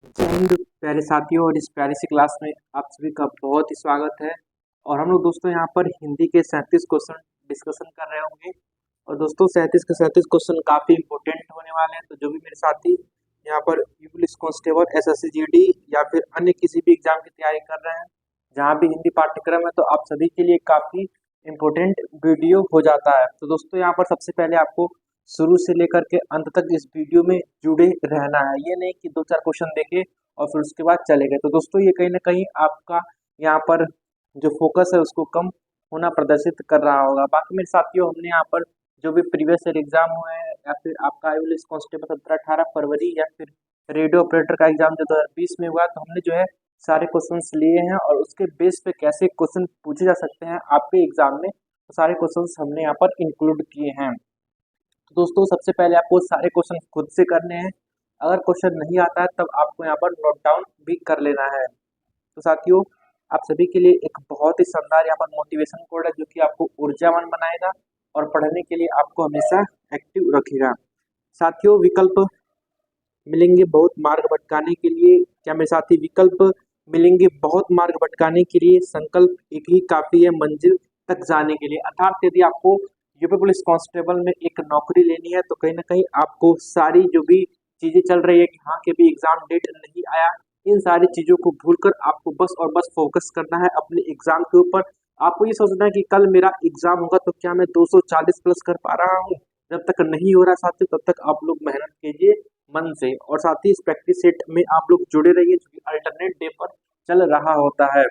जय हिंद प्यारे साथियों। और इस प्यारी सी क्लास में आप सभी का बहुत ही स्वागत है। और हम लोग दोस्तों यहाँ पर हिंदी के 37 क्वेश्चन डिस्कशन कर रहे होंगे। और दोस्तों 37 के 37 क्वेश्चन काफ़ी इंपॉर्टेंट होने वाले हैं। तो जो भी मेरे साथी यहाँ पर पुलिस कांस्टेबल, एसएससी जीडी या फिर अन्य किसी भी एग्जाम की तैयारी कर रहे हैं जहाँ भी हिंदी पाठ्यक्रम है, तो आप सभी के लिए काफ़ी इम्पोर्टेंट वीडियो हो जाता है। तो दोस्तों यहाँ पर सबसे पहले आपको शुरू से लेकर के अंत तक इस वीडियो में जुड़े रहना है। ये नहीं कि दो चार क्वेश्चन देखे और फिर उसके बाद चले गए। तो दोस्तों ये कहीं ना कहीं आपका यहाँ पर जो फोकस है उसको कम होना प्रदर्शित कर रहा होगा। बाकी मेरे साथियों, हमने यहाँ पर जो भी प्रीवियस ईयर एग्जाम हुए हैं या फिर आपका पुलिस कांस्टेबल 17-18 फरवरी या फिर रेडियो ऑपरेटर का एग्जाम जो 2020 में हुआ, तो हमने जो है सारे क्वेश्चंस लिए हैं और उसके बेस पे कैसे क्वेश्चन पूछे जा सकते हैं आपके एग्जाम में, तो सारे क्वेश्चंस हमने यहाँ पर इंक्लूड किए हैं। तो दोस्तों सबसे पहले आपको सारे क्वेश्चन खुद से करने हैं। अगर क्वेश्चन नहीं आता है तब आपको यहाँ पर नोट डाउन भी कर लेना है। तो साथियों, आप सभी के लिए एक बहुत ही शानदार यहाँ पर मोटिवेशन कोड है जो कि आपको ऊर्जावान बनाएगा और पढ़ने के लिए आपको हमेशा एक्टिव रखेगा। साथियों, विकल्प मिलेंगे बहुत मार्ग भटकाने के लिए। क्या मेरे साथी, विकल्प मिलेंगे बहुत मार्ग भटकाने के लिए, संकल्प एक ही काफी है मंजिल तक जाने के लिए। अर्थात यदि आपको यूपी पुलिस कांस्टेबल में एक नौकरी लेनी है तो कहीं ना कहीं आपको सारी जो भी चीजें चल रही है कि हाँ के भी एग्जाम डेट नहीं आया, इन सारी चीजों को भूलकर आपको बस और बस फोकस करना है अपने एग्जाम के ऊपर। आपको ये सोचना है कि कल मेरा एग्जाम होगा तो क्या मैं 240 प्लस कर पा रहा हूँ। जब तक नहीं हो रहा साथियों तब तक आप लोग मेहनत कीजिए मन से। और साथ ही इस प्रैक्टिस सेट में आप लोग जुड़े रहिए जो कि अल्टरनेट डे पर चल रहा होता है।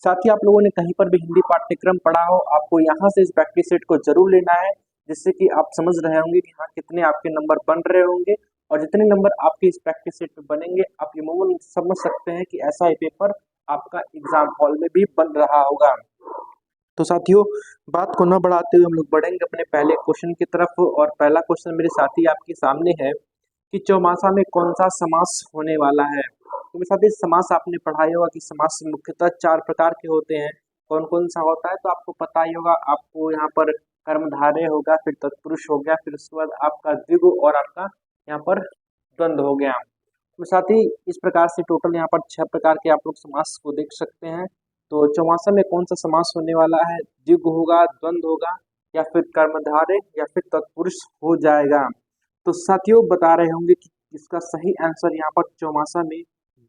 साथ ही आप लोगों ने कहीं पर भी हिंदी पाठ्यक्रम पढ़ा हो, आपको यहाँ से इस प्रैक्टिस सेट को जरूर लेना है, जिससे कि आप समझ रहे होंगे कि हाँ कितने आपके नंबर बन रहे होंगे। और जितने नंबर आपके इस प्रैक्टिस सेट पे बनेंगे, आप यमूमन समझ सकते हैं कि ऐसा ही पेपर आपका एग्जाम हॉल में भी बन रहा होगा। तो साथियों, बात को न बढ़ाते हुए हम लोग बढ़ेंगे अपने पहले क्वेश्चन की तरफ। और पहला क्वेश्चन मेरे साथी आपके सामने है कि चौमासा में कौन सा समास होने वाला है। तो मेरे साथी, समास आपने पढ़ा ही होगा कि समास मुख्यतः 4 प्रकार के होते हैं। कौन कौन सा होता है तो आपको पता ही होगा। आपको यहाँ पर कर्मधारय होगा, फिर तत्पुरुष हो गया, फिर उसके बाद आपका द्विगु और आपका यहाँ पर द्वंद्व हो गया। तो साथ ही इस प्रकार से टोटल यहाँ पर 6 प्रकार के आप लोग समास को देख सकते हैं। तो चौमासा में कौन सा समास होने वाला है? द्विगु होगा, द्वंद्व होगा, या फिर कर्मधारय या फिर तत्पुरुष हो जाएगा। तो साथियों बता रहे होंगे कि इसका सही आंसर यहाँ पर चौमासा में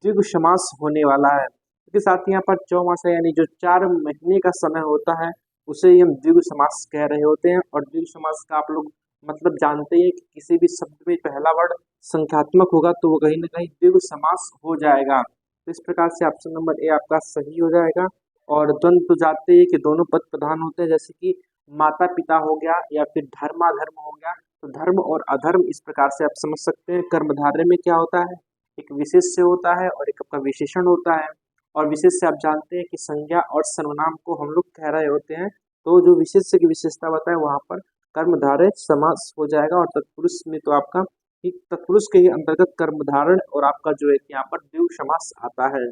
द्विगु समास होने वाला है। क्योंकि साथ ही यहाँ पर चौमासा यानी जो 4 महीने का समय होता है उसे ही हम द्विगु समास कह रहे होते हैं। और द्विगु समास का आप लोग मतलब जानते हैं कि किसी भी शब्द में पहला वर्ड संख्यात्मक होगा तो वो कहीं ना कहीं द्विगु समास हो जाएगा। तो इस प्रकार से ऑप्शन नंबर ए आपका सही हो जाएगा। और द्वंद्व तो जानते हैं कि दोनों पद प्रधान होते हैं, जैसे कि माता पिता हो गया या फिर धर्माधर्म हो गया। तो धर्म और अधर्म इस प्रकार से आप समझ सकते हैं। कर्मधारय में क्या होता है, एक विशेष्य होता है और एक आपका विशेषण होता है। और विशेष्य आप जानते हैं कि संज्ञा और सर्वनाम को हम लोग कह रहे होते हैं। तो जो विशेष्य की विशेषता बताए वहां पर कर्मधारय समास हो जाएगा। और तत्पुरुष में तो आपका तत्पुरुष के ही अंतर्गत कर्मधारय और आपका जो है यहाँ पर द्विगु समास आता है।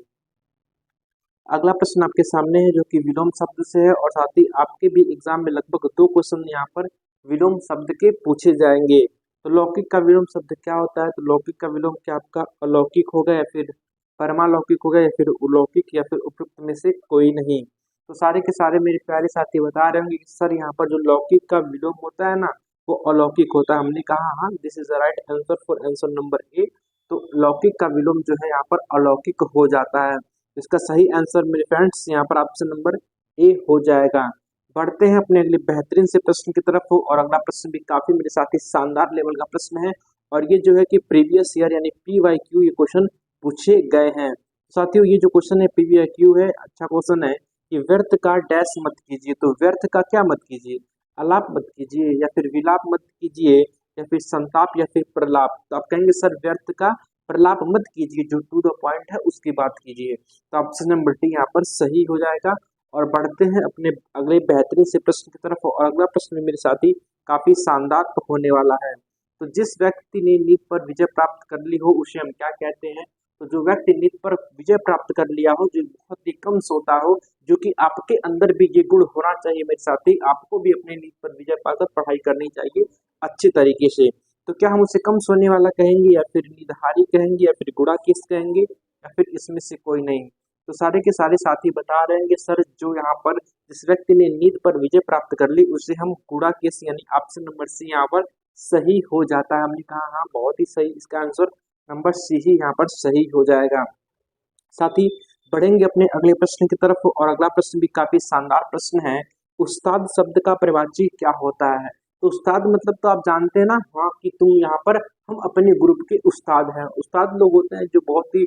अगला प्रश्न आपके सामने है जो कि विलोम शब्द से है। और साथ ही आपके भी एग्जाम में लगभग 2 क्वेश्चन यहाँ पर विलोम शब्द के पूछे जाएंगे। तो लौकिक का विलोम शब्द क्या होता है? तो लौकिक का विलोम क्या आपका अलौकिक होगा या फिर परमालौकिक होगा या फिर अलौकिक या फिर उपयुक्त में से कोई नहीं। तो सारे के सारे मेरे प्यारे साथी बता रहे होंगे कि सर यहाँ पर जो लौकिक का विलोम होता है ना वो अलौकिक होता है। हमने कहा हाँ, this is the right answer for answer number A. तो लौकिक का विलोम जो है यहाँ पर अलौकिक हो जाता है। इसका सही आंसर मेरे फ्रेंड्स यहाँ पर ऑप्शन नंबर ए हो जाएगा। बढ़ते हैं अपने अगले बेहतरीन से प्रश्न की तरफ। और अगला प्रश्न भी काफी मेरे साथ ही शानदार लेवल का प्रश्न है। और ये जो है कि प्रीवियस ईयर यानी PYQ ये क्वेश्चन पूछे गए हैं। साथियों, ये जो क्वेश्चन है PYQ है, अच्छा क्वेश्चन है कि व्यर्थ का डैश मत कीजिए। तो व्यर्थ का क्या मत कीजिए? अलाप मत कीजिए या फिर विलाप मत कीजिए या फिर संताप या फिर प्रलाप। तो आप कहेंगे सर व्यर्थ का प्रलाप मत कीजिए, जो टू द पॉइंट है उसकी बात कीजिए। तो ऑप्शन नंबर डी यहाँ पर सही हो जाएगा। और बढ़ते हैं अपने अगले बेहतरीन से प्रश्न की तरफ। और अगला प्रश्न मेरे साथी काफी शानदार होने वाला है। तो जिस व्यक्ति ने नीट पर विजय प्राप्त कर ली हो उसे हम क्या कहते हैं? तो जो व्यक्ति नीट पर विजय प्राप्त कर लिया हो, जो बहुत ही कम सोता हो, जो कि आपके अंदर भी ये गुण होना चाहिए मेरे साथी, आपको भी अपने नीट पर विजय पाकर पढ़ाई करनी चाहिए अच्छे तरीके से। तो क्या हम उसे कम सोने वाला कहेंगे, या फिर नींदहारी कहेंगे, या फिर गुड़ाकेश कहेंगे, या फिर इसमें से कोई नहीं? तो सारे के सारे साथी बता रहे हैं कि सर जो यहाँ पर जिस व्यक्ति ने नींद पर विजय प्राप्त कर ली उसे हम गुड़ाकेश यानी ऑप्शन नंबर सी यहाँ पर सही हो जाता है। हमने कहा हाँ बहुत ही सही, इसका आंसर नंबर सी ही यहाँ पर सही हो जाएगा। साथ ही बढ़ेंगे अपने अगले प्रश्न की तरफ, और अगला प्रश्न भी काफी शानदार प्रश्न है। उस्ताद शब्द का परिभाषी क्या होता है? तो उस्ताद मतलब तो आप जानते हैं ना, हाँ कि तुम यहाँ पर हम अपने ग्रुप के उस्ताद हैं। उस्ताद लोग होते हैं जो बहुत ही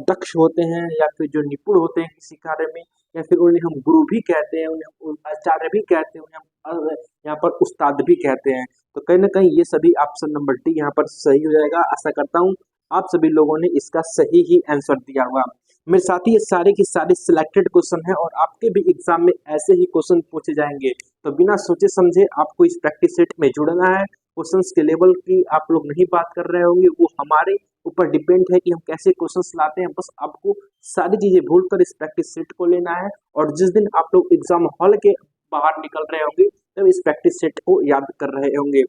दक्ष होते हैं, या फिर जो निपुण होते हैं किसी कार्य में, या फिर उन्हें हम गुरु भी कहते हैं, उन्हें आचार्य भी कहते हैं, उन्हें हम यहाँ पर उस्ताद भी कहते हैं। तो कहीं ना कहीं ये सभी ऑप्शन नंबर डी यहाँ पर सही हो जाएगा। आशा करता हूँ आप सभी लोगों ने इसका सही ही आंसर दिया होगा। मेरे साथ ही ये सारे के सारे सिलेक्टेड क्वेश्चन है, और आपके भी एग्जाम में ऐसे ही क्वेश्चन पूछे जाएंगे। तो बिना सोचे समझे आपको इस प्रैक्टिस सेट में जुड़ना है। क्वेश्चंस के लेवल की आप लोग नहीं बात कर रहे होंगे, वो हमारे ऊपर डिपेंड है कि हम कैसे क्वेश्चंस लाते हैं। बस आपको सारी चीजें भूलकर इस प्रैक्टिस सेट को लेना है, और जिस दिन आप लोग एग्जाम हॉल के बाहर निकल रहे होंगे तब इस प्रैक्टिस सेट को याद कर रहे होंगे।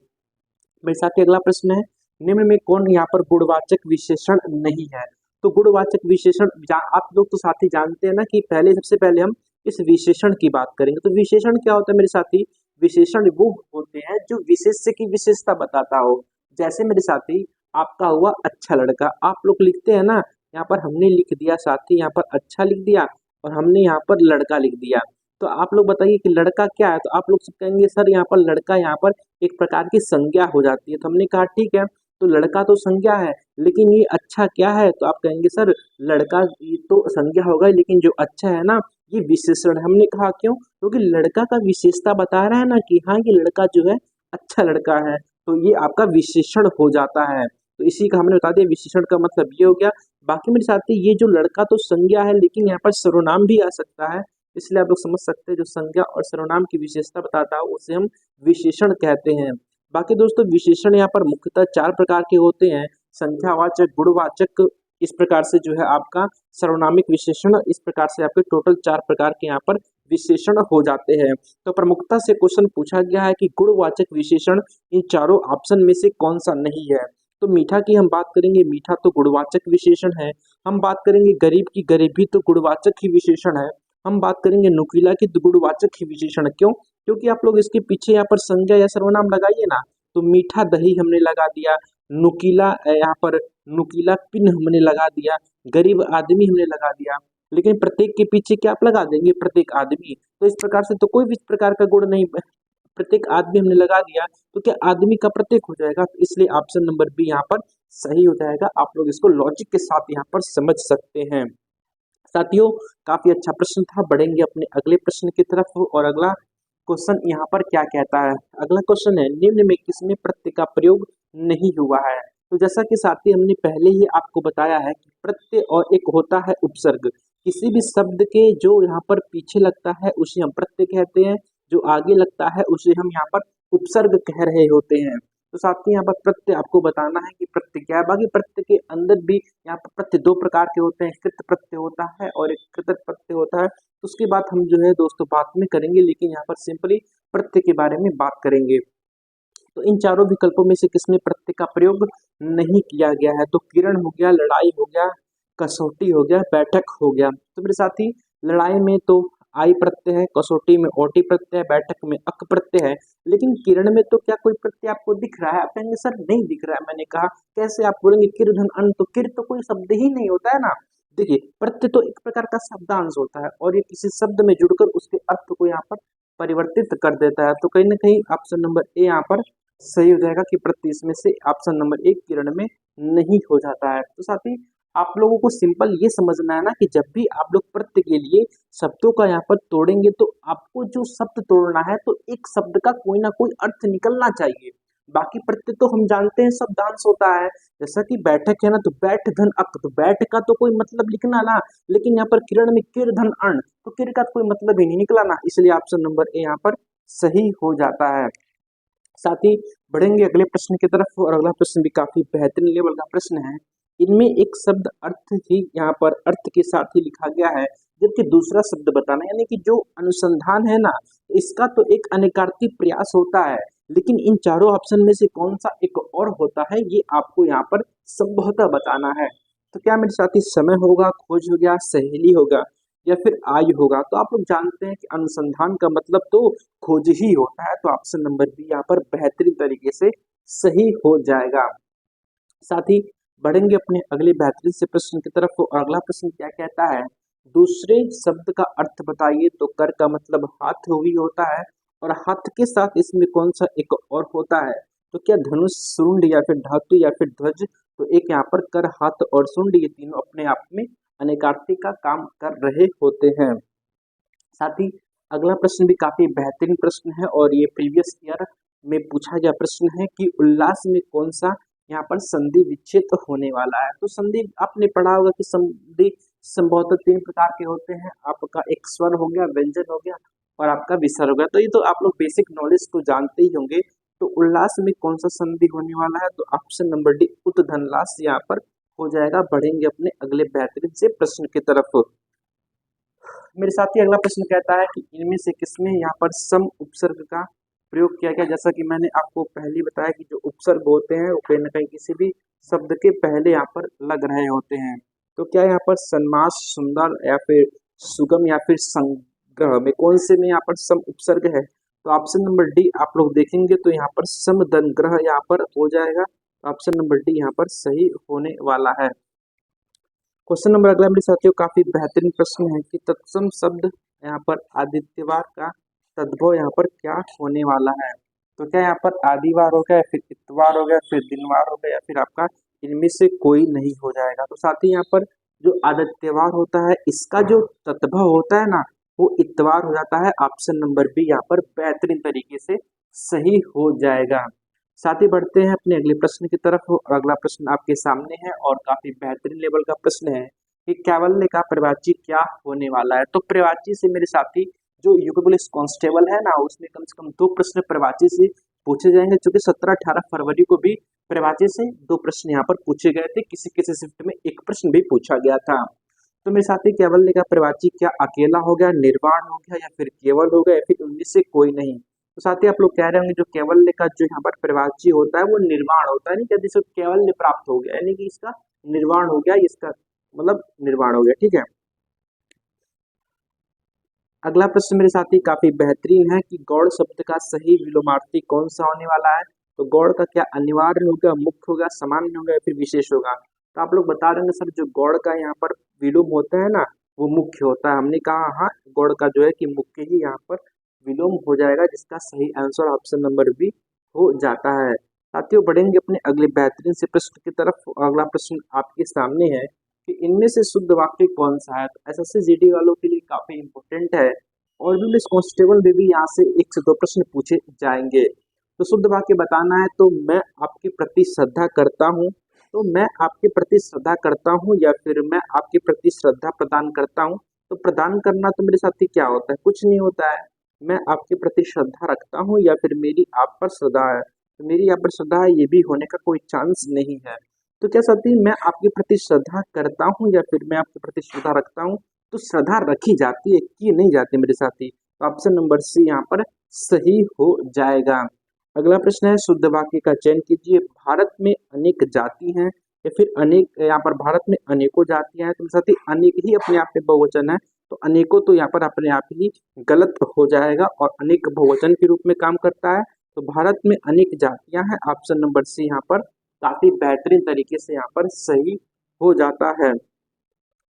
मेरे साथ ही अगला प्रश्न है, निम्न में कौन यहाँ पर गुणवाचक विशेषण नहीं है? तो गुणवाचक विशेषण आप लोग तो साथी जानते हैं ना कि सबसे पहले हम इस विशेषण की बात करेंगे। तो विशेषण क्या होता है मेरे साथी? विशेषण वो होते हैं जो विशेष्य की विशेषता बताता हो। जैसे मेरे साथी आपका हुआ अच्छा लड़का, आप लोग लिखते हैं ना, यहाँ पर हमने लिख दिया साथी, यहाँ पर अच्छा लिख दिया, और हमने यहाँ पर लड़का लिख दिया। तो आप लोग बताइए कि लड़का क्या है? तो आप लोग सब कहेंगे सर यहाँ पर लड़का यहाँ पर एक प्रकार की संज्ञा हो जाती है। तो हमने कहा ठीक है, तो लड़का तो संज्ञा है, लेकिन ये अच्छा क्या है? तो आप कहेंगे सर लड़का ये तो संज्ञा होगा, लेकिन जो अच्छा है ना ये विशेषण है। हमने कहा क्यों? क्योंकि लड़का का विशेषता बता रहा है ना कि हाँ ये लड़का जो है अच्छा लड़का है, तो ये आपका विशेषण हो जाता है। तो इसी का हमने बता दिया, विशेषण का मतलब ये हो गया। बाकी मेरे साथ ये जो लड़का तो संज्ञा है, लेकिन यहाँ पर सर्वनाम भी आ सकता है, इसलिए आप लोग समझ सकते हैं जो संज्ञा और सर्वनाम की विशेषता बताता है उसे हम विशेषण कहते हैं। बाकी दोस्तों विशेषण यहाँ पर मुख्यतः 4 प्रकार के होते हैं, संख्यावाचक, गुणवाचक, इस प्रकार से जो है आपका सर्वनामिक विशेषण, इस प्रकार से आपके टोटल 4 प्रकार के यहाँ पर विशेषण हो जाते हैं। तो प्रमुखता से क्वेश्चन पूछा गया है कि गुणवाचक विशेषण इन चारों ऑप्शन में से कौन सा नहीं है? तो मीठा की हम बात करेंगे, मीठा तो गुणवाचक विशेषण है। हम बात करेंगे गरीब की, गरीबी तो गुणवाचक ही विशेषण है। हम बात करेंगे नुकीला की, तो गुणवाचक ही विशेषण। क्यों? क्योंकि आप लोग इसके पीछे यहाँ पर संज्ञा या सर्वनाम लगाइए ना, तो मीठा दही हमने लगा दिया, नुकीला यहाँ पर नुकीला पिन हमने लगा दिया, गरीब आदमी हमने लगा दिया, लेकिन प्रत्येक के पीछे क्या आप लगा देंगे? प्रत्येक आदमी। तो इस प्रकार से तो कोई भी इस प्रकार का गुण नहीं, प्रत्येक आदमी हमने लगा दिया तो क्या आदमी का प्रत्येक हो जाएगा? तो इसलिए ऑप्शन नंबर बी यहाँ पर सही हो जाएगा। आप लोग इसको लॉजिक के साथ यहाँ पर समझ सकते हैं। साथियों काफी अच्छा प्रश्न था। बढ़ेंगे अपने अगले प्रश्न की तरफ, और अगला क्वेश्चन यहाँ पर क्या कहता है? अगला क्वेश्चन है, निम्न में किसमें प्रत्यय का प्रयोग नहीं हुआ है? तो जैसा कि साथी हमने पहले ही आपको बताया है कि प्रत्यय और एक होता है उपसर्ग। किसी भी शब्द के जो यहाँ पर पीछे लगता है उसे हम प्रत्यय कहते हैं, जो आगे लगता है उसे हम यहाँ पर उपसर्ग कह रहे होते हैं। तो साथी यहाँ पर प्रत्यय आपको बताना है कि प्रत्यय क्या है। बाकी प्रत्यय के अंदर भी यहाँ पर प्रत्यय 2 प्रकार के होते हैं, कृत प्रत्यय होता है और एक कृतक प्रत्यय होता है। तो उसकी बात हम जो है दोस्तों बाद में करेंगे, लेकिन यहाँ पर सिंपली प्रत्यय के बारे में बात करेंगे। तो इन चारों विकल्पों में से किसमें प्रत्यय का प्रयोग नहीं किया गया है? तो किरण हो गया, लड़ाई हो गया, कसौटी हो गया, बैठक हो गया। तो मेरे साथी लड़ाई में तो आई प्रत्यय है, कसौटी में ओटी प्रत्यय है, बैठक में अक प्रत्यय है, लेकिन किरण में तो क्या कोई प्रत्यय आपको दिख रहा है? आप कहेंगे सर नहीं दिख रहा है। मैंने कहा कैसे? आप बोलेंगे किर धन अन, तो किर तो कोई शब्द ही नहीं होता है ना। देखिए प्रत्यय तो एक प्रकार का शब्दांश होता है, और ये किसी शब्द में जुड़कर उसके अर्थ को यहाँ पर परिवर्तित कर देता है। तो कहीं ना कहीं ऑप्शन नंबर ए यहाँ पर सही हो जाएगा कि प्रत्यय इसमें से ऑप्शन नंबर 1 किरण में नहीं हो जाता है। तो साथ ही आप लोगों को सिंपल ये समझना है ना कि जब भी आप लोग प्रत्यय के लिए शब्दों का यहाँ पर तोड़ेंगे तो आपको जो शब्द तोड़ना है तो एक शब्द का कोई ना कोई अर्थ निकलना चाहिए। बाकी प्रत्यय तो हम जानते हैं शब्दांश होता है, जैसा कि बैठक है ना, तो बैठ धन अक, तो बैठ का तो कोई मतलब लिखना ना, लेकिन यहाँ पर किरण में किर धन अण, तो किर का कोई मतलब ही नहीं निकला ना, इसलिए ऑप्शन नंबर ए यहाँ पर सही हो जाता है। साथ ही बढ़ेंगे अगले प्रश्न की तरफ, और अगला प्रश्न भी काफी बेहतरीन लेवल का प्रश्न है। इनमें एक शब्द अर्थ ही यहाँ पर अर्थ के साथ ही लिखा गया है, जबकि दूसरा शब्द बताना, यानी कि जो अनुसंधान है ना, इसका तो एक अनेकार्थी प्रयास होता है, लेकिन इन चारों ऑप्शन में से कौन सा एक और होता है ये आपको यहाँ पर संभवतः बताना है। तो क्या मेरे साथी समय होगा, खोज हो गया, सहेली होगा या फिर आयु होगा? तो आप लोग जानते हैं कि अनुसंधान का मतलब तो खोज ही होता है, तो ऑप्शन नंबर बी यहाँ पर बेहतरीन तरीके से सही हो जाएगा। साथ ही बढ़ेंगे अपने अगले बेहतरीन से प्रश्न की तरफ। और अगला प्रश्न क्या कहता है, दूसरे शब्द का अर्थ बताइए। तो कर का मतलब हाथ ही होता है और हाथ के साथ इसमें कौन सा एक और होता है? तो क्या धनुष, शुंड या फिर धातु या फिर ध्वज? तो एक यहाँ पर कर, हाथ और शुंड ये तीनों अपने आप में अनेकार्थी का काम कर रहे होते हैं। साथ ही अगला प्रश्न भी काफी बेहतरीन प्रश्न है और ये प्रीवियस ईयर में पूछा गया प्रश्न है कि उल्लास में कौन सा यहाँ पर संधि विच्छेद होने वाला है। तो संधि आपने पढ़ा होगा कि संधि संभवतः तीन प्रकार के होते हैं, आपका एक स्वर हो गया, व्यंजन हो गया और आपका विसर्ग हो गया। तो ये तो आप लोग बेसिक नॉलेज को जानते ही होंगे। तो उल्लास में कौन सा संधि होने वाला है? तो ऑप्शन नंबर डी उद्धनलास यहाँ पर हो जाएगा। बढ़ेंगे अपने अगले बेहतरीन से प्रश्न की तरफ। मेरे साथ ही अगला प्रश्न कहता है कि इनमें से किसमें यहाँ पर सम उपसर्ग का प्रयोग किया गया? जैसा कि मैंने आपको पहले बताया कि जो उपसर्ग होते हैं वो कहीं ना कहीं किसी भी शब्द के पहले यहाँ पर लग रहे होते हैं। तो क्या यहाँ पर सन्मास, सुंदर या फिर सुगम या फिर संग्रह में कौन से में यहाँ पर सम उपसर्ग है? तो ऑप्शन नंबर डी आप लोग देखेंगे तो यहाँ पर समदनग्रह यहाँ पर हो जाएगा। ऑप्शन नंबर डी यहाँ पर सही होने वाला है। क्वेश्चन नंबर अगला मेरे साथियों काफी बेहतरीन प्रश्न है कि तत्सम शब्द यहाँ पर आदित्यवार का तद्भव यहाँ पर क्या होने वाला है? तो क्या यहाँ पर आदिवार हो गया या फिर इतवार हो गया, फिर दिनवार हो गया या फिर आपका इनमें से कोई नहीं हो जाएगा? तो साथ ही यहाँ पर जो आदित्यवार होता है इसका जो तद्भव होता है ना वो इतवार हो जाता है। ऑप्शन नंबर बी यहाँ पर बेहतरीन तरीके से सही हो जाएगा। साथ ही बढ़ते हैं अपने अगले प्रश्न की तरफ और अगला प्रश्न आपके सामने है और काफी बेहतरीन लेवल का प्रश्न है कि कैवल्य का प्रवाची क्या होने वाला है? तो प्रवाची से मेरे साथी जो यूपी पुलिस कांस्टेबल है ना उसमें कम से कम 2 प्रश्न प्रवाची से पूछे जाएंगे, क्योंकि 17-18 फरवरी को भी प्रवाची से 2 प्रश्न यहाँ पर पूछे गए थे। किसी किसी शिफ्ट में 1 प्रश्न भी पूछा गया था। तो मेरे साथी कैवल्य का प्रवाची क्या अकेला हो गया, निर्वाण हो गया या फिर केवल हो गया या फिर उनमें से कोई नहीं? तो साथ ही आप लोग कह रहे होंगे जो कैवल्य का जो यहाँ पर प्रवाची होता है वो निर्वाण होता है, नहीं कहते जिसे कैवल्य प्राप्त हो गया यानी कि इसका निर्वाण हो गया, इसका मतलब निर्वाण हो गया। ठीक है, अगला प्रश्न मेरे साथी काफी बेहतरीन है कि गौड़ शब्द का सही विलोमार्थी कौन सा होने वाला है? तो गौड़ का क्या अनिवार्य होगा, मुख्य होगा, सामान्य होगा या फिर विशेष होगा? तो आप लोग बता रहे हैं सर जो गौड़ का यहाँ पर विलोम होता है ना वो मुख्य होता है। हमने कहा हाँ गौड़ का जो है कि मुख्य ही यहाँ पर विलोम हो जाएगा, जिसका सही आंसर ऑप्शन नंबर बी हो जाता है। साथियों बढ़ेंगे अपने अगले बेहतरीन से प्रश्न की तरफ। अगला प्रश्न आपके सामने है कि इनमें से शुद्ध वाक्य कौन सा है? तो एसएससी जीडी वालों के लिए काफी इंपॉर्टेंट है और भी पुलिस कांस्टेबल में भी यहाँ से 1 से 2 प्रश्न पूछे जाएंगे। तो शुद्ध वाक्य बताना है तो मैं आपके प्रति श्रद्धा करता हूँ, तो मैं आपके प्रति श्रद्धा करता हूँ या फिर मैं आपके प्रति श्रद्धा प्रदान करता हूँ। तो प्रदान करना तो मेरे साथी क्या होता है? कुछ नहीं होता है। मैं आपके प्रति श्रद्धा रखता हूँ या फिर मेरी आप पर श्रद्धा है। तो मेरी आप पर श्रद्धा है ये भी होने का कोई चांस नहीं है। तो क्या साथी मैं आपके प्रति श्रद्धा करता हूँ या फिर मैं आपके प्रति श्रद्धा रखता हूँ? तो श्रद्धा रखी जाती है कि नहीं जाती मेरे साथी? तो ऑप्शन नंबर सी यहाँ पर सही हो जाएगा। अगला प्रश्न है शुद्ध वाक्य का चयन कीजिए। भारत में अनेक जाति हैं या फिर अनेक, यहाँ पर भारत में अनेकों जातियां हैं। तो मेरे साथी अनेक ही अपने आप में बहुवचन है, तो अनेकों तो यहाँ पर अपने आप ही गलत हो जाएगा और अनेक बहुवचन के रूप में काम करता है। तो भारत में अनेक जातियां हैं, ऑप्शन नंबर सी यहाँ पर काफी बेहतरीन तरीके से यहाँ पर सही हो जाता है।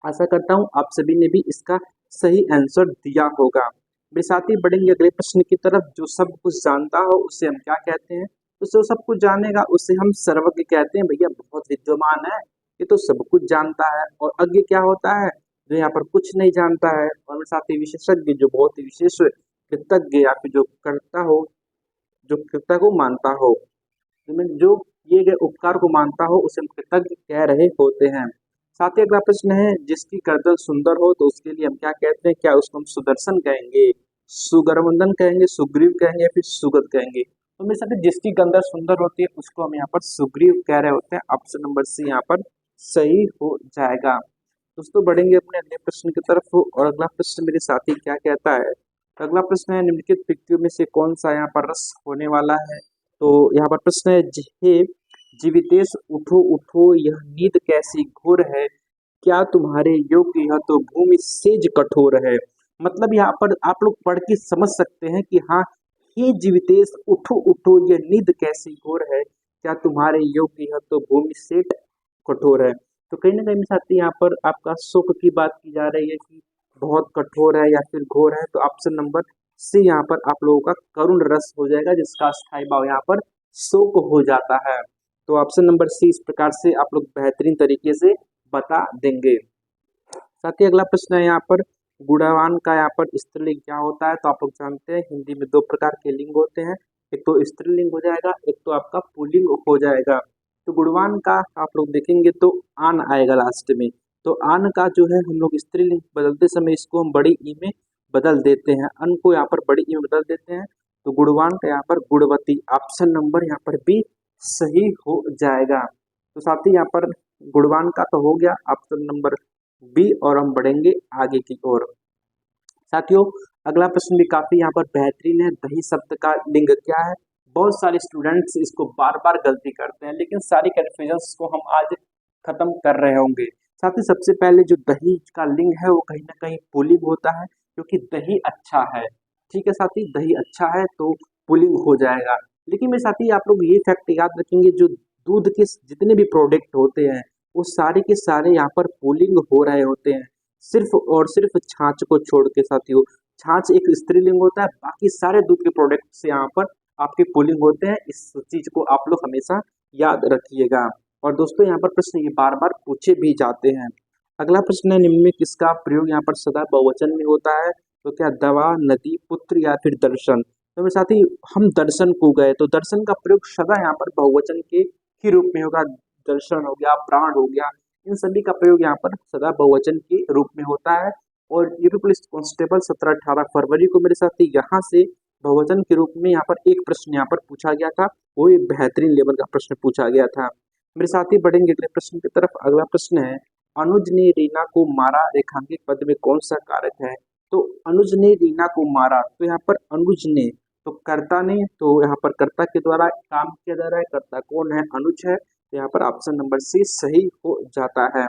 आशा करता हूँ आप सभी ने भी इसका सही आंसर दिया होगा। मेरे साथ ही बढ़ेंगे अगले प्रश्न की तरफ। जो सब कुछ जानता हो उसे हम क्या कहते हैं? तो जो सब कुछ जानेगा उसे हम सर्वज्ञ कहते हैं। भैया बहुत विद्वान है, ये तो सब कुछ जानता है। और अज्ञ क्या होता है? जो यहाँ पर कुछ नहीं जानता है। और मेरे साथ ही विशेषज्ञ जो बहुत ही विशेष कृतज्ञ या फिर जो करता हो, जो कृतज्ञ को मानता हो, जो किए गए उपकार को मानता हो उसे हम कृतज्ञ कह रहे होते हैं। साथ ही अगला प्रश्न है जिसकी गर्दन सुंदर हो तो उसके लिए हम क्या कहते हैं? क्या उसको हम सुदर्शन कहेंगे, सुगरवंदन कहेंगे, सुग्रीव कहेंगे या फिर सुगत कहेंगे? तो मेरे साथ जिसकी गर्दन सुंदर होती है उसको हम यहाँ पर सुग्रीव कह रहे होते हैं। ऑप्शन नंबर सी यहाँ पर सही हो जाएगा। दोस्तों बढ़ेंगे अपने अगले प्रश्न की तरफ और अगला प्रश्न मेरे साथी क्या कहता है तो अगला प्रश्न है, निम्नलिखित व्यक्तियों में से कौन सा यहाँ पर रस होने वाला है। तो यहाँ पर प्रश्न है, हे जीवितेश उठो उठो, यह नींद कैसी घोर है, क्या तुम्हारे योग्य यह तो भूमि सेज कठोर है। मतलब यहाँ पर आप लोग पढ़ के समझ सकते हैं कि हाँ, हे जीवितेश उठो उठो, यह नींद कैसी घोर है, क्या तुम्हारे योग्य यह तो भूमि सेज कठोर है। तो कहीं ना कहीं मेरे साथ यहाँ पर आपका शोक की बात की जा रही है कि बहुत कठोर है या फिर घोर है। तो ऑप्शन नंबर सी यहाँ पर आप लोगों का करुण रस हो जाएगा, जिसका स्थायी भाव यहाँ पर शोक हो जाता है। तो ऑप्शन नंबर सी इस प्रकार से आप लोग बेहतरीन तरीके से बता देंगे। साथ ही अगला प्रश्न है यहाँ पर, गुणवान का यहाँ पर स्त्रीलिंग क्या होता है। तो आप लोग जानते हैं हिंदी में दो प्रकार के लिंग होते हैं, एक तो स्त्रीलिंग हो जाएगा, एक तो आपका पुल्लिंग हो जाएगा। तो गुणवान का आप लोग देखेंगे तो आन आएगा लास्ट में। तो आन का जो है हम लोग स्त्रीलिंग बदलते समय इसको हम बड़ी ई में बदल देते हैं, अन को यहाँ पर बड़ी ई में बदल देते हैं। तो गुणवान का यहाँ पर गुणवती, ऑप्शन नंबर यहाँ पर बी सही हो जाएगा। तो साथ ही यहाँ पर गुणवान का तो हो गया ऑप्शन नंबर बी, और हम बढ़ेंगे आगे की ओर। साथियों अगला प्रश्न भी काफी यहाँ पर बेहतरीन है, दही शब्द का लिंग क्या है। बहुत सारे स्टूडेंट्स इसको बार बार गलती करते हैं, लेकिन सारी कन्फ्यूजन्स को हम आज खत्म कर रहे होंगे। साथ ही सबसे पहले जो दही का लिंग है वो कहीं ना कहीं पुल्लिंग होता है, क्योंकि दही अच्छा है। ठीक है साथी, दही अच्छा है तो पुल्लिंग हो जाएगा। लेकिन मेरे साथी आप लोग ये फैक्ट याद रखेंगे, जो दूध के जितने भी प्रोडक्ट होते हैं वो सारे के सारे यहाँ पर पुल्लिंग हो रहे होते हैं, सिर्फ और सिर्फ छाछ को छोड़ के। साथियों छाछ एक स्त्रीलिंग होता है, बाकी सारे दूध के प्रोडक्ट से यहाँ पर आपके पुल्लिंग होते हैं। इस चीज को आप लोग हमेशा याद रखिएगा। और दोस्तों यहाँ पर प्रश्न ये बार बार पूछे भी जाते हैं। अगला प्रश्न है, निम्न में किसका प्रयोग यहाँ पर सदा बहुवचन में होता है। तो क्या दवा, नदी, पुत्र या फिर दर्शन। तो मेरे साथी हम दर्शन को गए, तो दर्शन का प्रयोग सदा यहाँ पर बहुवचन के ही रूप में होगा। दर्शन हो गया, प्राण हो गया, इन सभी का प्रयोग यहाँ पर सदा बहुवचन के रूप में होता है। और यूपी पुलिस कांस्टेबल 17-18 फरवरी को मेरे साथ यहाँ से बहुवचन के रूप में यहाँ पर एक प्रश्न यहाँ पर पूछा गया था, वो एक बेहतरीन लेवल का प्रश्न पूछा गया था। मेरे साथ ही बढ़ेंगे अगले प्रश्न की तरफ। अगला प्रश्न है, अनुज ने रीना को मारा, रेखांकित पद में कौन सा कारक है। तो अनुज ने रीना को मारा, तो यहाँ पर अनुज ने, तो कर्ता ने, तो यहाँ पर कर्ता के द्वारा काम किया जा रहा है, कर्ता कौन है, अनुज है। तो यहाँ पर ऑप्शन नंबर सी सही हो जाता है।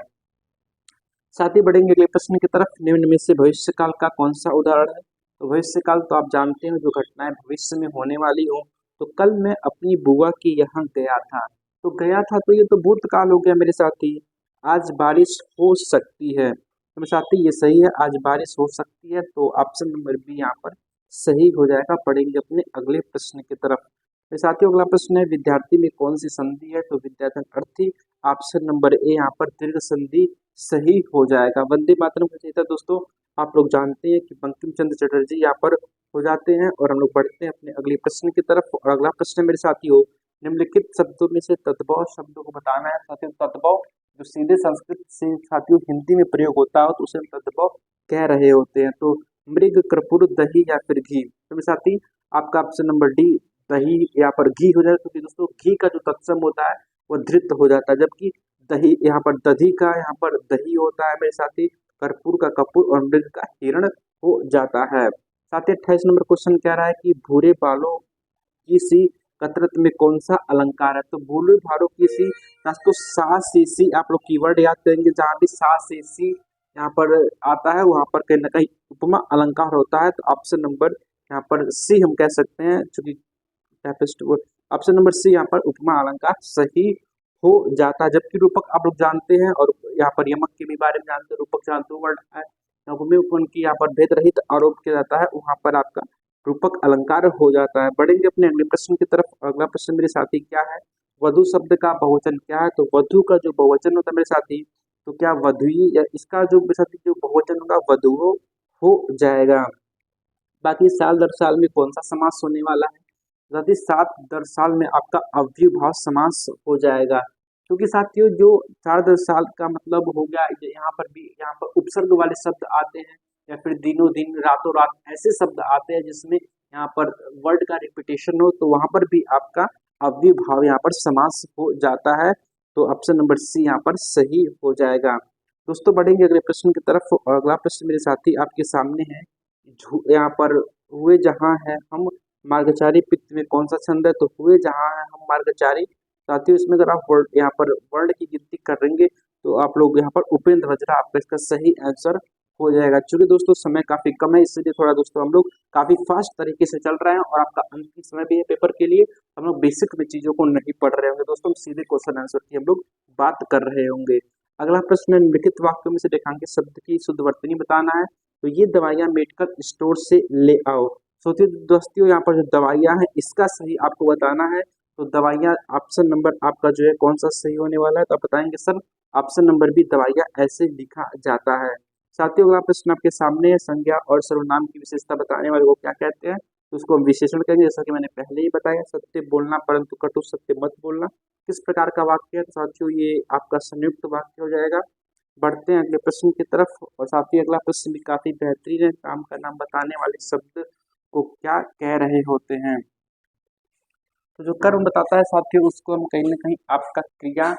साथ ही बढ़ेंगे अगले प्रश्न की तरफ, निम्न में से भविष्य काल का कौन सा उदाहरण है। तो भविष्य काल तो आप जानते हैं जो घटनाएं भविष्य में होने वाली हो। तो कल मैं अपनी बुआ के यहाँ गया था, तो गया था तो ये तो भूतकाल हो गया मेरे साथी। आज बारिश हो सकती है, तो मेरे साथी ये सही है, आज बारिश हो सकती है। तो ऑप्शन नंबर बी यहाँ पर सही हो जाएगा। पढ़ेंगे अपने अगले प्रश्न की तरफ। मेरे साथियों अगला प्रश्न है, विद्यार्थी में कौन सी संधि है। तो विद्याधन अर्थी, ऑप्शन नंबर ए यहाँ पर दीर्घ संधि सही हो जाएगा। वंदे मातरम का चाहिए दोस्तों, आप लोग जानते हैं कि बंकिम चंद्र चटर्जी यहाँ पर हो जाते हैं। और हम लोग बढ़ते हैं अपने अगले प्रश्न की तरफ। और अगला प्रश्न मेरे साथियों, निम्नलिखित शब्दों में से तद्भव शब्दों को बताना है। साथियों तद्भव जो सीधे संस्कृत से साथियों हिंदी में प्रयोग होता है तो उसे हम तद्भव कह रहे होते हैं। तो मृग, कर्पूर, दही या फिर घी। तो मेरे साथी आपका ऑप्शन नंबर डी दही यहाँ पर घी हो जाएगा, क्योंकि दोस्तों घी का जो तत्सम होता है वो धृत हो जाता है, जबकि दही यहाँ पर दधी का यहाँ पर दही होता है मेरे साथी, कर्पूर का कपूर और मृग का हिरण हो जाता है। साथ ही 28 नंबर क्वेश्चन कह रहा है कि भूरे बालों की सी कतरत में कौन सा अलंकार है। तो भूरे बालों की सी, तो सा से सी आप लोग कीवर्ड याद करेंगे, जहाँ भी सा से सी यहाँ पर आता है वहां पर कहीं ना कहीं उपमा अलंकार होता है। तो ऑप्शन नंबर यहाँ पर सी हम कह सकते हैं, चूंकि ऑप्शन नंबर सी यहाँ पर उपमा अलंकार सही हो जाता है। जबकि रूपक आप लोग जानते हैं, और यहाँ पर यमक के भी बारे में जानते हैं, रूपक जानते हो वर्ड है की यहाँ पर भेद रहित आरोप किया जाता है, वहां पर आपका रूपक अलंकार हो जाता है। बढ़ेंगे अपने अगले प्रश्न की तरफ। अगला प्रश्न मेरे साथी क्या है, वधु शब्द का बहुवचन क्या है। तो वधु का जो बहुवचन होता है मेरे साथी, तो क्या वधुई, या इसका जो मेरे साथी जो बहुवचन होगा वधुओं हो जाएगा। बाकी साल दर साल में कौन सा समास होने वाला है। साथ ही सात दर साल में आपका अव्ययभाव समास हो जाएगा, क्योंकि साथियों जो 4 दर साल का मतलब हो गया, यहाँ पर भी यहाँ पर उपसर्ग वाले शब्द आते हैं, या फिर दिनों दिन, रातों रात ऐसे शब्द आते हैं जिसमें यहाँ पर वर्ड का रिपीटेशन हो, तो वहां पर भी आपका अव्ययभाव यहाँ पर समास हो जाता है। तो ऑप्शन नंबर सी यहाँ पर सही हो जाएगा। दोस्तों बढ़ेंगे अगले प्रश्न की तरफ। अगला प्रश्न मेरे साथी आपके सामने है, यहाँ पर हुए जहाँ है हम मार्गचारी पित्त में कौन सा छंद है, तो हुए जहाँ है हम मार्गचारी। साथियों इसमें अगर आप वर्ड यहाँ पर वर्ड की गिनती करेंगे तो आप लोग यहाँ पर उपेंद्र हजरा आपका इसका सही आंसर हो जाएगा। चूंकि दोस्तों समय काफी कम है इसलिए थोड़ा दोस्तों हम लोग काफी फास्ट तरीके से चल रहे हैं और आपका अंतिम समय भी है पेपर के लिए, हम लोग बेसिक में चीजों को नहीं पढ़ रहे होंगे दोस्तों, हम सीधे क्वेश्चन आंसर की हम लोग बात कर रहे होंगे। अगला प्रश्न है, निम्नलिखित वाक्यों में से रेखांकित शब्द की शुद्ध वर्तनी बताना है। तो ये दवाइयां मेडिकल स्टोर से ले आओ। सोचिए दोस्तों यहाँ पर जो दवाइयां हैं इसका सही आपको बताना है। तो दवाइयां ऑप्शन नंबर आपका जो है कौन सा सही होने वाला है, तो आप बताएंगे सर ऑप्शन नंबर बी दवाइयां ऐसे लिखा जाता है। साथियों अगला प्रश्न आपके सामने है, संज्ञा और सर्वनाम की विशेषता बताने वाले को क्या कहते हैं, तो उसको हम विशेषण कहेंगे। जैसा कि मैंने पहले ही बताया, सत्य बोलना परंतु कटु सत्य मत बोलना किस प्रकार का वाक्य है, तो साथियों ये आपका संयुक्त वाक्य हो जाएगा। बढ़ते हैं अगले प्रश्न की तरफ। और साथियों अगला प्रश्न भी काफी बेहतरीन है, काम का नाम बताने वाले शब्द को क्या कह रहे होते हैं। तो जो कर्म बताता है साथियों उसको हम कहीं ना कहीं आपका क्रिया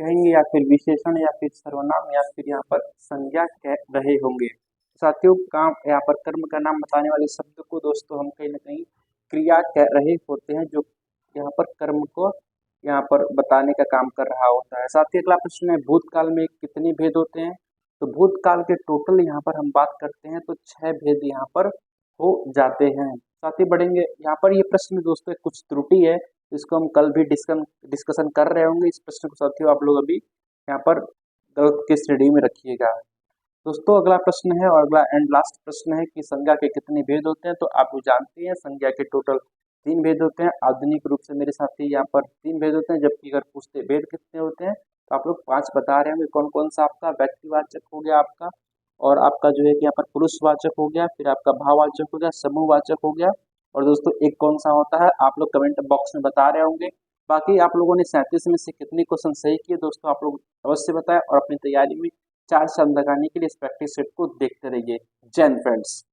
कहेंगे या फिर विशेषण या फिर सर्वनाम या फिर यहाँ पर संज्ञा कह रहे होंगे। साथियों काम यहाँ पर कर्म का नाम बताने वाले शब्द को दोस्तों हम कहीं ना कहीं क्रिया कह रहे होते हैं, जो यहाँ पर कर्म को यहाँ पर बताने का काम कर रहा होता है। साथ ही अगला प्रश्न है, भूतकाल में कितने भेद होते हैं, तो भूतकाल के टोटल यहाँ पर हम बात करते हैं तो 6 भेद यहाँ पर हो जाते हैं। साथ ही बढ़ेंगे यहाँ पर ये प्रश्न दोस्तों कुछ त्रुटि है, इसको हम कल भी डिस्कशन कर रहे होंगे। इस प्रश्न को साथियों आप लोग अभी यहाँ पर गलत की श्रेणी में रखिएगा। दोस्तों अगला प्रश्न है और अगला एंड लास्ट प्रश्न है कि संज्ञा के कितने भेद होते हैं, तो आप जानते हैं संज्ञा के टोटल 3 भेद होते हैं। आधुनिक रूप से मेरे साथी यहाँ पर 3 भेद होते हैं, जबकि अगर पूछते भेद कितने होते हैं तो आप लोग 5 बता रहे होंगे। कौन कौन सा आपका व्यक्तिवाचक हो गया आपका, और आपका जो है कि यहाँ पर पुरुषवाचक हो गया, फिर आपका भाववाचक हो गया, समूहवाचक हो गया, और दोस्तों एक कौन सा होता है आप लोग कमेंट बॉक्स में बता रहे होंगे। बाकी आप लोगों ने 37 में से कितने क्वेश्चन सही किए दोस्तों आप लोग अवश्य बताएं, और अपनी तैयारी में 4 चांद लगाने के लिए इस प्रैक्टिस सेट को देखते रहिए। जय हिंद फ्रेंड्स।